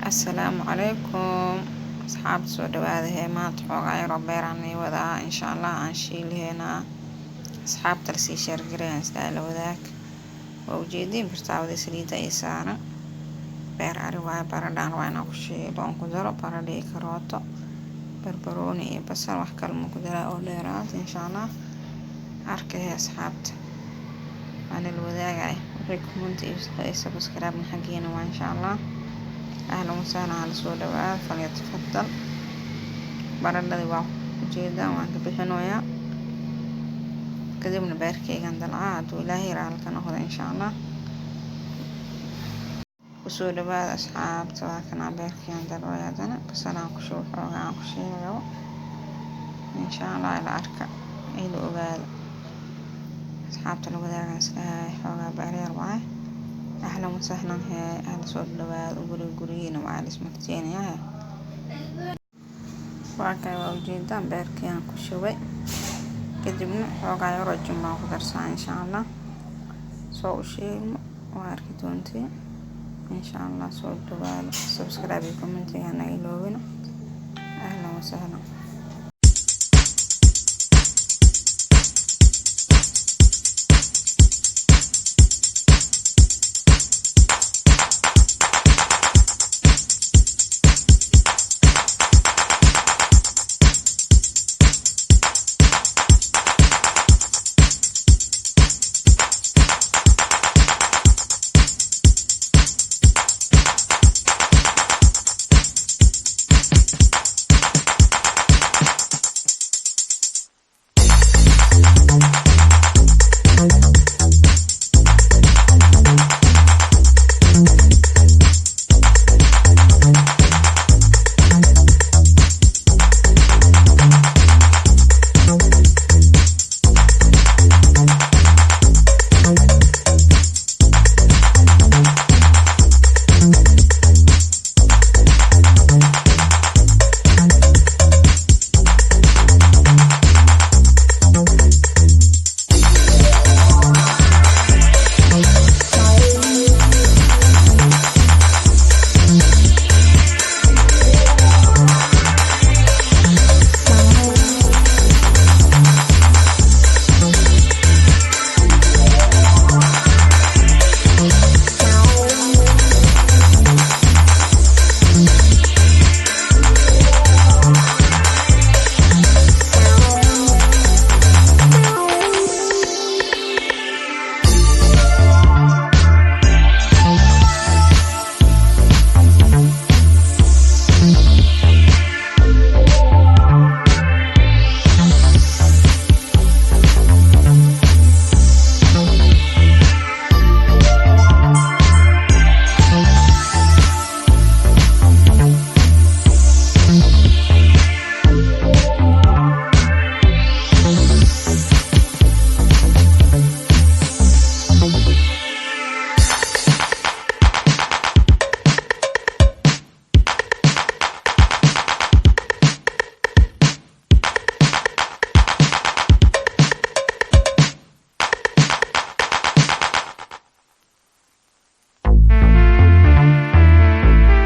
السلام عليكم أصحاب سود هذه ما تحوغ ربير عني وذا إن شاء الله أنشيل هنا أصحاب ترسي شرقرين سدال وذاك ووجيدين برتاودي سليدة إيسانا بير عرواي بردان وين أقشي لون كدرو بردي كروتو بربروني بصر وحكا المقدرة أو ليرات إن شاء الله أركي أصحابت عن الوذاك ريكومنت سبسكرايب من حقينا وإن شاء الله أهلا وسهلا على سود فليتفضل baradhadii waa ujeedaan waan ka bixinoyaa kadibna beerkeygan dalcaa hadduu ilaahay raalka noqdo insha allah usoo dhawaada asxaabta waa kanaa beerkeygan dalcooya haddana basalaan ku shubo xoogaa aan ku sheegayo insha allah ila arka ila ogaada asxaabta la wadaagaan islahay xoogaa beeryar waaye ahlan wasahlan hee ahla soo dhawaada gurigiina waa lismarteenayaa waakay waa ujeedaan beerkayaan ku shubay kadibna xoogaa yaroo jumlaa ku darsaa insha allah soo u sheegno waa arki doontiin insha allah soo dhawaada subscribe iyo commentiga hana iloobina ahlan wasahlan